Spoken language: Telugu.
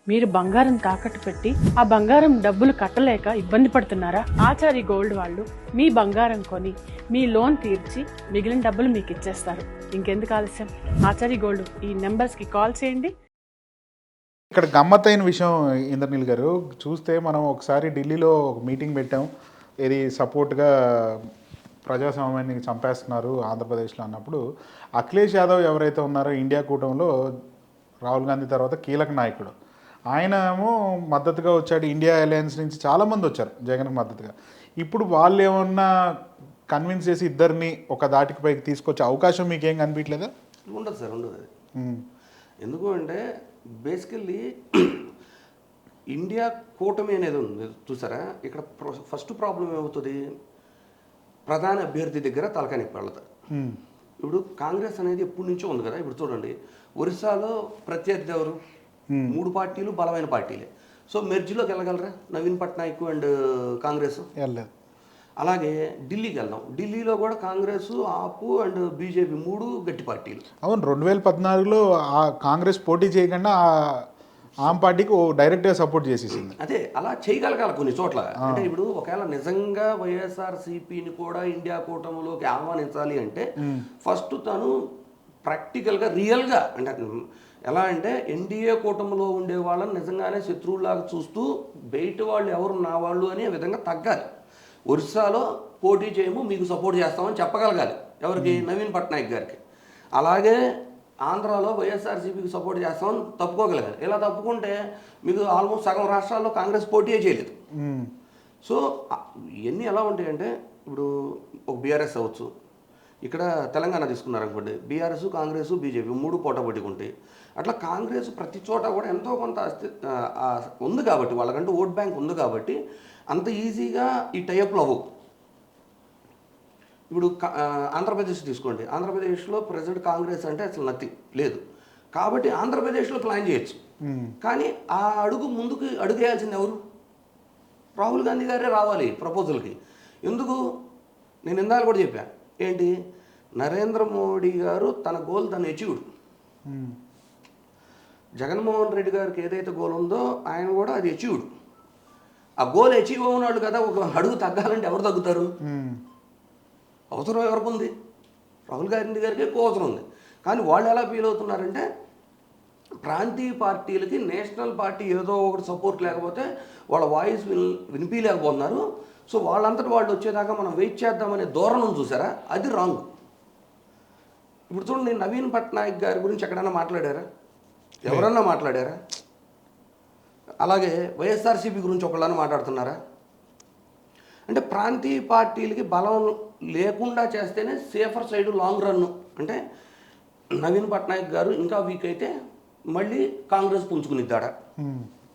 మీరు బంగారం తాకట్టు పెట్టి ఆ బంగారం డబ్బులు కట్టలేక ఇబ్బంది పడుతున్నారా? ఆచారి గోల్డ్ వాళ్ళు మీ బంగారం కొని మీ లోన్ తీర్చి మిగిలిన డబ్బులు మీకు ఇచ్చేస్తారు. ఇంకెందుకు ఆలస్యం? ఆచారి గోల్డ్ ఈ నెంబర్స్ కి కాల్ చేయండి. ఇక్కడ గమ్మత్తైన విషయం ఇంద్రనీల్ గారు, చూస్తే మనం ఒకసారి ఢిల్లీలో ఒక మీటింగ్ పెట్టాం. ఇది సపోర్ట్గా ప్రజాస్వామ్యాన్ని చంపేస్తున్నారు ఆంధ్రప్రదేశ్లో అన్నప్పుడు, అఖిలేష్ యాదవ్ ఎవరైతే ఉన్నారో ఇండియా కూటమిలో రాహుల్ గాంధీ తర్వాత కీలక నాయకుడు, ఆయన ఏమో మద్దతుగా వచ్చాడు. ఇండియా అలయన్స్ నుంచి చాలామంది వచ్చారు జగన్కి మద్దతుగా. ఇప్పుడు వాళ్ళు ఏమన్నా కన్విన్స్ చేసి ఇద్దరిని ఒక దాటికి పైకి తీసుకొచ్చే అవకాశం మీకేం కనిపించలేదా? ఉండదు సార్, ఉండదు అది. ఎందుకు అంటే బేసికల్లీ ఇండియా కూటమి అనేది ఉంది చూసారా, ఇక్కడ ఫస్ట్ ప్రాబ్లం ఏమవుతుంది, ప్రధాన అభ్యర్థి దగ్గర తలకానికి వెళ్తారు. ఇప్పుడు కాంగ్రెస్ అనేది ఎప్పటి నుంచో ఉంది కదా. ఇప్పుడు చూడండి, ఒరిస్సాలో ప్రత్యర్థి ఎవరు? 3 పార్టీలు బలమైన పార్టీలే. సో మెర్జ్లోకి వెళ్ళగలరా నవీన్ పట్నాయక్ అండ్ కాంగ్రెస్? వెళ్ళలేదు. అలాగే ఢిల్లీకి వెళ్దాం. ఢిల్లీలో కూడా కాంగ్రెస్, ఆపు అండ్ బీజేపీ 3 గట్టి పార్టీలు. అవును, 2014లో ఆ కాంగ్రెస్ పోటీ చేయకుండా ఆమ్ పార్టీకి డైరెక్ట్గా సపోర్ట్ చేసేసింది. అదే అలా చేయగలగాలి కొన్ని చోట్ల. అంటే ఇప్పుడు ఒకవేళ నిజంగా వైఎస్ఆర్సీపీని కూడా ఇండియా కూటమిలోకి ఆహ్వానించాలి అంటే ఫస్ట్ తను ప్రాక్టికల్గా రియల్గా, అంటే ఎలా అంటే ఎన్డీఏ కూటమిలో ఉండే వాళ్ళని నిజంగానే శత్రువులాగా చూస్తూ బయట వాళ్ళు ఎవరు నా వాళ్ళు అనే విధంగా తగ్గాలి. ఒరిస్సాలో పోటీ చేయము, మీకు సపోర్ట్ చేస్తామని చెప్పగలగాలి. ఎవరికి? నవీన్ పట్నాయక్ గారికి. అలాగే ఆంధ్రాలో వైఎస్ఆర్సీపీకి సపోర్ట్ చేస్తామని తప్పుకోగలగాలి. ఇలా తప్పుకుంటే మీకు ఆల్మోస్ట్ సగం రాష్ట్రాల్లో కాంగ్రెస్ పోటీ చేయలేదు. సో ఇవన్నీ ఎలా ఉంటాయంటే, ఇప్పుడు ఒక బీఆర్ఎస్ అవ్వచ్చు, ఇక్కడ తెలంగాణ తీసుకున్నారనుకోండి, బీఆర్ఎస్, కాంగ్రెస్, బీజేపీ 3 పోటాపోటీగా ఉంటాయి. అట్లా కాంగ్రెస్ ప్రతి చోట కూడా ఎంతో కొంత ఉంది కాబట్టి, వాళ్ళకంటూ ఓట్ బ్యాంక్ ఉంది కాబట్టి అంత ఈజీగా ఈ టైప్లు అవ్వవు. ఇప్పుడు ఆంధ్రప్రదేశ్ తీసుకోండి, ఆంధ్రప్రదేశ్లో ప్రజెంట్ కాంగ్రెస్ అంటే అసలు నథింగ్ లేదు. కాబట్టి ఆంధ్రప్రదేశ్లో ప్లాన్ చేయొచ్చు. కానీ ఆ అడుగు ముందుకు అడుగేయాల్సింది ఎవరు? రాహుల్ గాంధీ గారే రావాలి ప్రపోజల్కి. ఎందుకు? నేను ఇందాక కూడా చెప్పాను ఏంటి, నరేంద్ర మోడీ గారు తన గోల్ తను అచీవ్డ్. జగన్మోహన్ రెడ్డి గారికి ఏదైతే గోల్ ఉందో ఆయన కూడా అది అచీవ్డ్. ఆ గోల్ అచీవ్ అవునాడు కదా. ఒక అడుగు తగ్గాలంటే ఎవరు తగ్గుతారు? అవసరం ఎవరికి ఉంది? రాహుల్ గాంధీ గారికి ఎక్కువ అవసరం ఉంది. కానీ వాళ్ళు ఎలా ఫీల్ అవుతున్నారంటే, ప్రాంతీయ పార్టీలకి నేషనల్ పార్టీ ఏదో ఒకటి సపోర్ట్ లేకపోతే వాళ్ళ వాయిస్ వినిపించలేకపోతున్నారు. సో వాళ్ళంతటి వాళ్ళు వచ్చేదాకా మనం వెయిట్ చేద్దామనే ధోరణం చూసారా, అది రాంగ్. ఇప్పుడు చూడండి, నవీన్ పట్నాయక్ గారి గురించి ఎక్కడైనా మాట్లాడారా? ఎవరన్నా మాట్లాడారా? అలాగే వైఎస్ఆర్సీపీ గురించి ఒకళ్ళని మాట్లాడుతున్నారా? అంటే ప్రాంతీయ పార్టీలకి బలం లేకుండా చేస్తేనే సేఫర్ సైడ్ లాంగ్ రన్. అంటే నవీన్ పట్నాయక్ గారు ఇంకా వీక్ అయితే మళ్ళీ కాంగ్రెస్ పుంజుకునిద్దాడా?